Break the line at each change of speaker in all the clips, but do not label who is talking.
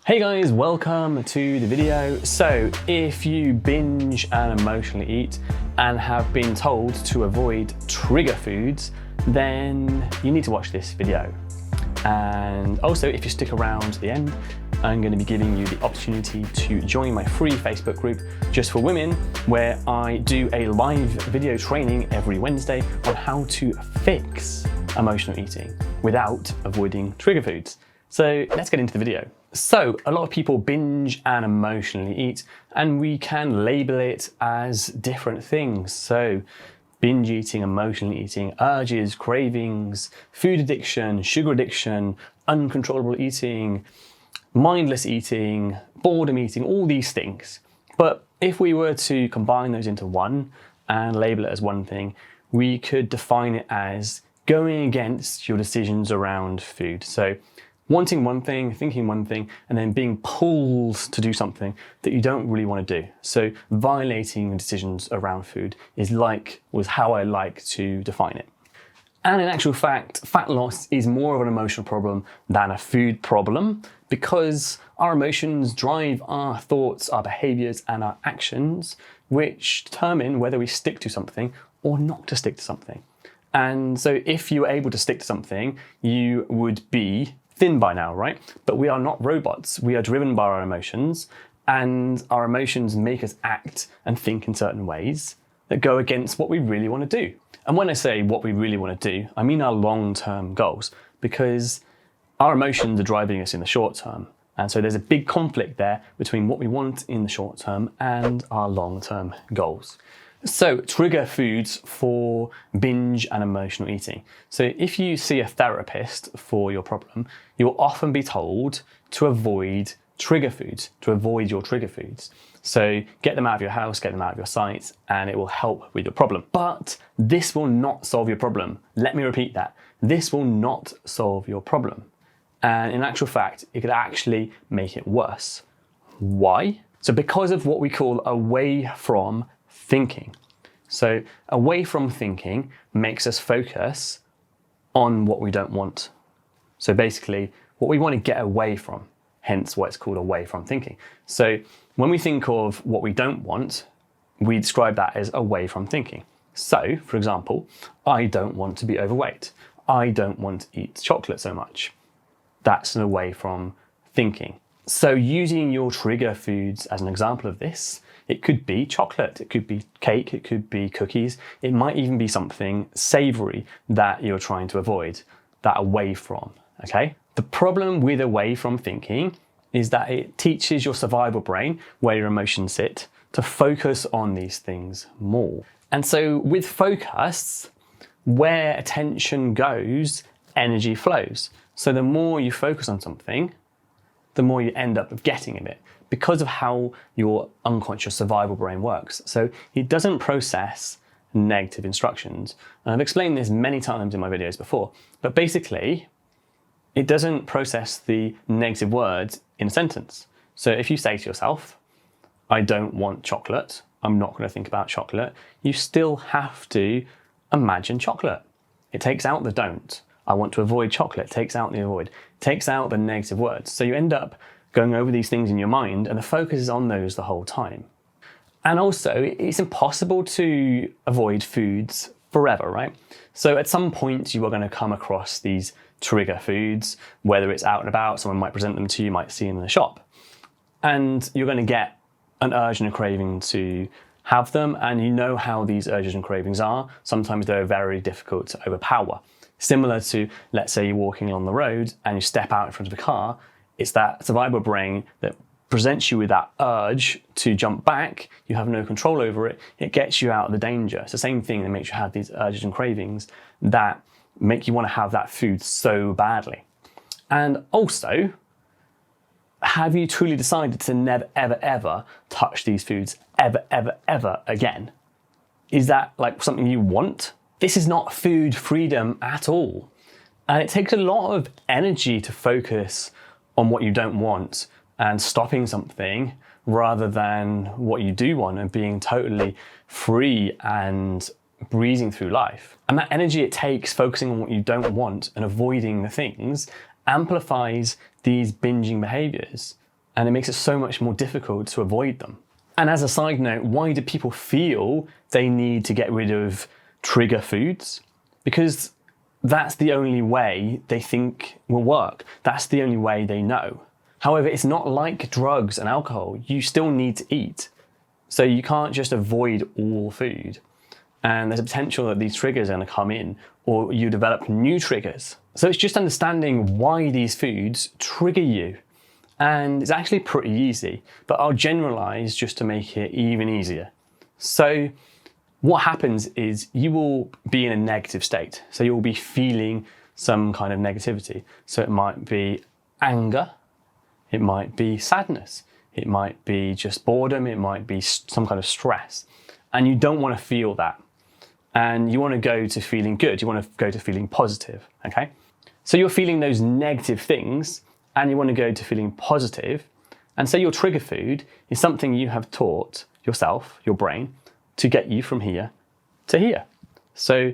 Hey guys, welcome to the video. So if you binge and emotionally eat and have been told to avoid trigger foods, then you need to watch this video. And also, if you stick around to the end, I'm going to be giving you the opportunity to join my free Facebook group just for women, where I do a live video training every Wednesday on how to fix emotional eating without avoiding trigger foods. So let's get into the video. So a lot of people binge and emotionally eat, and we can label it as different things. So binge eating, emotionally eating, urges, cravings, food addiction, sugar addiction, uncontrollable eating, mindless eating, boredom eating, all these things. But if we were to combine those into one and label it as one thing, we could define it as going against your decisions around food. So wanting one thing, thinking one thing, and then being pulled to do something that you don't really want to do. So violating decisions around food was how I like to define it. And in actual fact, fat loss is more of an emotional problem than a food problem, because our emotions drive our thoughts, our behaviors, and our actions, which determine whether we stick to something or not to stick to something. And so if you were able to stick to something, you would be thin by now, right? But we are not robots. We are driven by our emotions, and our emotions make us act and think in certain ways that go against what we really want to do. And when I say what we really want to do, I mean our long-term goals, because our emotions are driving us in the short term. And so there's a big conflict there between what we want in the short term and our long-term goals. So trigger foods for binge and emotional eating. So if you see a therapist for your problem, you will often be told to avoid trigger foods, to avoid your trigger foods. So get them out of your house, get them out of your sight, and it will help with your problem. But this will not solve your problem. Let me repeat that. This will not solve your problem. And in actual fact, it could actually make it worse. Why? So because of what we call away from thinking. So away from thinking makes us focus on what we don't want. So basically what we want to get away from, hence why it's called away from thinking. So when we think of what we don't want, we describe that as away from thinking. So for example, I don't want to be overweight. I don't want to eat chocolate so much. That's an away from thinking. So using your trigger foods as an example of this, it could be chocolate, it could be cake, it could be cookies, it might even be something savory that you're trying to avoid, that away from, okay? The problem with away from thinking is that it teaches your survival brain, where your emotions sit, to focus on these things more. And so with focus, where attention goes, energy flows. So the more you focus on something, the more you end up getting of it, because of how your unconscious survival brain works. So it doesn't process negative instructions. And I've explained this many times in my videos before, but basically it doesn't process the negative words in a sentence. So if you say to yourself, I don't want chocolate, I'm not going to think about chocolate, you still have to imagine chocolate. It takes out the don't. I want to avoid chocolate, takes out the avoid, takes out the negative words. So you end up going over these things in your mind, and the focus is on those the whole time. And also, it's impossible to avoid foods forever, right? So at some point you are going to come across these trigger foods, whether it's out and about, someone might present them to you, you might see them in the shop. And you're going to get an urge and a craving to have them, and you know how these urges and cravings are. Sometimes they're very difficult to overpower. Similar to, let's say you're walking along the road and you step out in front of a car, it's that survival brain that presents you with that urge to jump back. You have no control over it. It gets you out of the danger. It's the same thing that makes you have these urges and cravings that make you want to have that food so badly. And also, have you truly decided to never, ever, ever touch these foods ever, ever, ever again? Is that like something you want? This is not food freedom at all. And it takes a lot of energy to focus on what you don't want and stopping something rather than what you do want and being totally free and breezing through life. And that energy it takes focusing on what you don't want and avoiding the things amplifies these binging behaviors and it makes it so much more difficult to avoid them. And as a side note, why do people feel they need to get rid of trigger foods? Because that's the only way they think will work. That's the only way they know. However, it's not like drugs and alcohol. You still need to eat. So you can't just avoid all food. And there's a potential that these triggers are going to come in, or you develop new triggers. So it's just understanding why these foods trigger you. And it's actually pretty easy, but I'll generalize just to make it even easier. So what happens is you will be in a negative state. So you'll be feeling some kind of negativity. So it might be anger, it might be sadness, it might be just boredom, it might be some kind of stress. And you don't want to feel that. And you want to go to feeling good, you want to go to feeling positive, okay? So you're feeling those negative things and you want to go to feeling positive. And so your trigger food is something you have taught yourself, your brain, to get you from here to here. So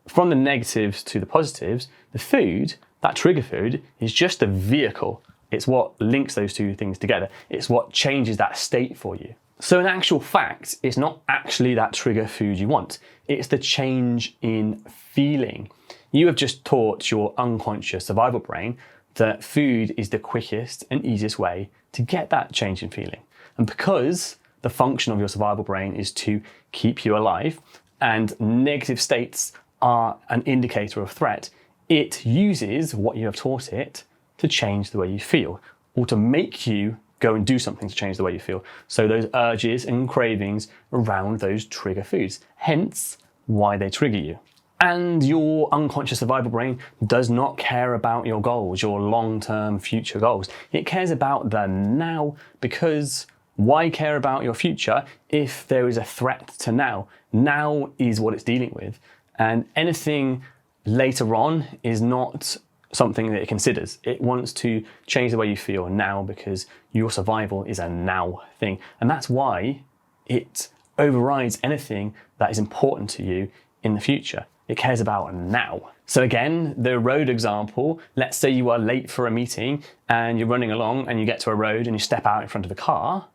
from the negatives to the positives, the food, that trigger food, is just a vehicle. It's what links those two things together. It's what changes that state for you. So in actual fact, it's not actually that trigger food you want. It's the change in feeling. You have just taught your unconscious survival brain that food is the quickest and easiest way to get that change in feeling. And because the function of your survival brain is to keep you alive, and negative states are an indicator of threat, it uses what you have taught it to change the way you feel, or to make you go and do something to change the way you feel. So those urges and cravings around those trigger foods, hence why they trigger you. And your unconscious survival brain does not care about your goals, your long-term future goals. It cares about the now, because why care about your future if there is a threat to now? Now is what it's dealing with. And anything later on is not something that it considers. It wants to change the way you feel now because your survival is a now thing. And that's why it overrides anything that is important to you in the future. It cares about now. So again, the road example, let's say you are late for a meeting and you're running along and you get to a road and you step out in front of a car.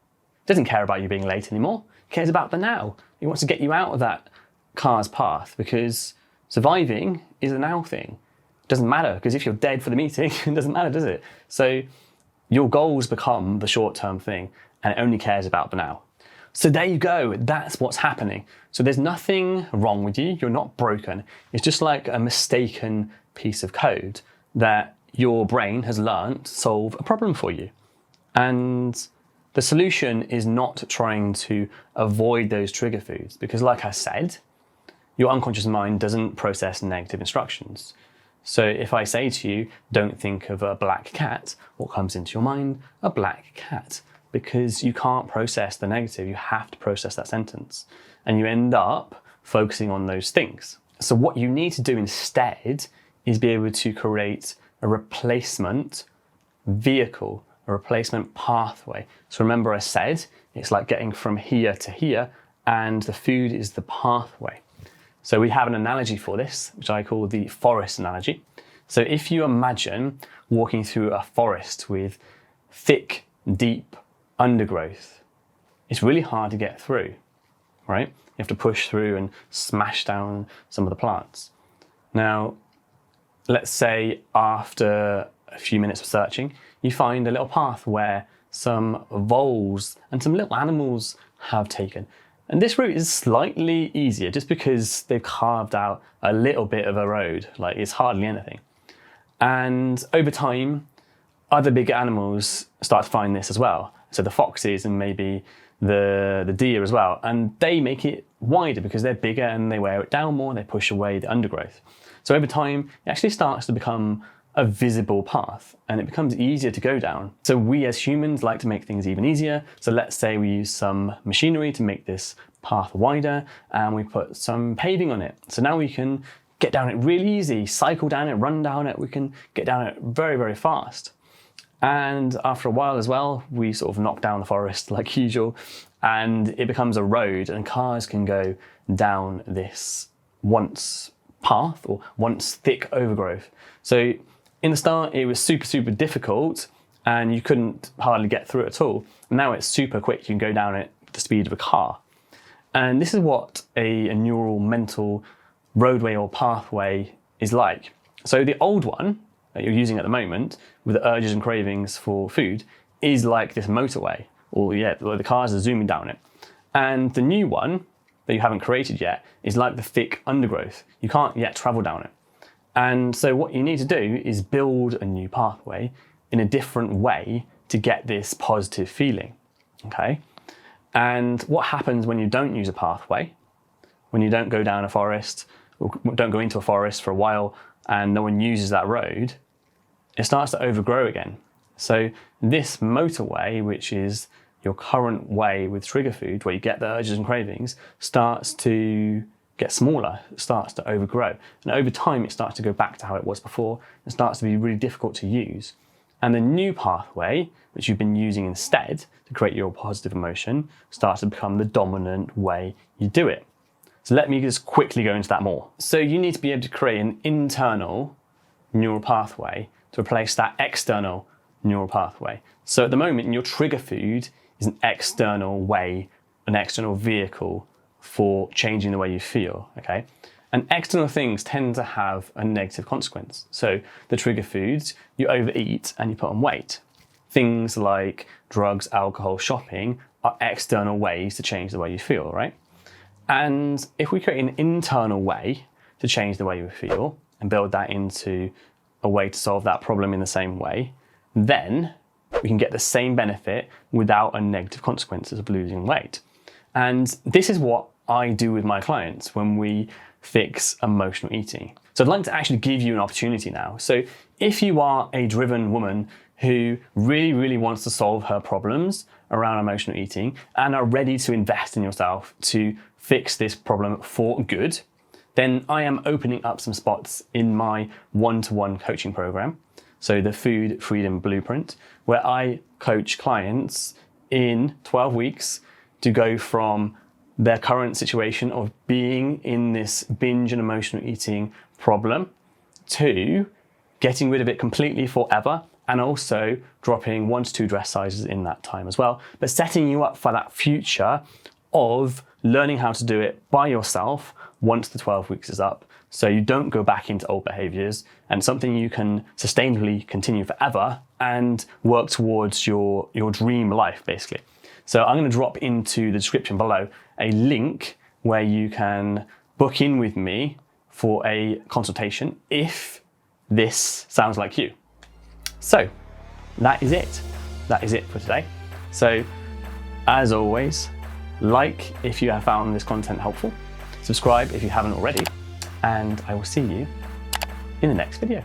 It doesn't care about you being late anymore. It cares about the now. It wants to get you out of that car's path because surviving is a now thing. It doesn't matter because if you're dead for the meeting, it doesn't matter, does it? So your goals become the short-term thing and it only cares about the now. So there you go, that's what's happening. So there's nothing wrong with you, you're not broken. It's just like a mistaken piece of code that your brain has learned to solve a problem for you. And the solution is not trying to avoid those trigger foods because like I said, your unconscious mind doesn't process negative instructions. So if I say to you, don't think of a black cat, what comes into your mind? A black cat. Because you can't process the negative, you have to process that sentence. And you end up focusing on those things. So what you need to do instead is be able to create a replacement vehicle, a replacement pathway. So remember I said, it's like getting from here to here, and the food is the pathway. So we have an analogy for this, which I call the forest analogy. So if you imagine walking through a forest with thick, deep undergrowth, it's really hard to get through, right? You have to push through and smash down some of the plants. Now, let's say after a few minutes of searching, you find a little path where some voles and some little animals have taken. And this route is slightly easier just because they've carved out a little bit of a road, like it's hardly anything. And over time, other bigger animals start to find this as well. So the foxes and maybe the deer as well. And they make it wider because they're bigger and they wear it down more, they push away the undergrowth. So over time, it actually starts to become a visible path and it becomes easier to go down. So we as humans like to make things even easier. So let's say we use some machinery to make this path wider and we put some paving on it. So now we can get down it really easy, cycle down it, run down it, we can get down it very, very fast. And after a while as well, we sort of knock down the forest like usual and it becomes a road and cars can go down this once path or once thick overgrowth. So in the start, it was super, super difficult and you couldn't hardly get through it at all. Now it's super quick. You can go down it at the speed of a car. And this is what a neural mental roadway or pathway is like. So the old one that you're using at the moment with the urges and cravings for food is like this motorway, or the cars are zooming down it. And the new one that you haven't created yet is like the thick undergrowth. You can't yet travel down it. And so what you need to do is build a new pathway in a different way to get this positive feeling, okay? And what happens when you don't use a pathway, when you don't go down a forest, or don't go into a forest for a while and no one uses that road, it starts to overgrow again. So this motorway, which is your current way with trigger food, where you get the urges and cravings, starts to get smaller, it starts to overgrow. And over time, it starts to go back to how it was before. It starts to be really difficult to use. And the new pathway, which you've been using instead to create your positive emotion, starts to become the dominant way you do it. So let me just quickly go into that more. So you need to be able to create an internal neural pathway to replace that external neural pathway. So at the moment, your trigger food is an external way, an external vehicle for changing the way you feel, okay? And external things tend to have a negative consequence. So the trigger foods, you overeat and you put on weight. Things like drugs, alcohol, shopping are external ways to change the way you feel, right? And if we create an internal way to change the way you feel and build that into a way to solve that problem in the same way, then we can get the same benefit without a negative consequences of losing weight. And this is what I do with my clients when we fix emotional eating. So I'd like to actually give you an opportunity now. So if you are a driven woman who really, really wants to solve her problems around emotional eating and are ready to invest in yourself to fix this problem for good, then I am opening up some spots in my one-to-one coaching program. So the Food Freedom Blueprint, where I coach clients in 12 weeks to go from their current situation of being in this binge and emotional eating problem to getting rid of it completely forever, and also dropping 1 to 2 dress sizes in that time as well, but setting you up for that future of learning how to do it by yourself once the 12 weeks is up, so you don't go back into old behaviors, and something you can sustainably continue forever and work towards your dream life, basically. So I'm going to drop into the description below a link where you can book in with me for a consultation if this sounds like you. So that is it. That is it for today. So as always, like if you have found this content helpful, subscribe if you haven't already, and I will see you in the next video.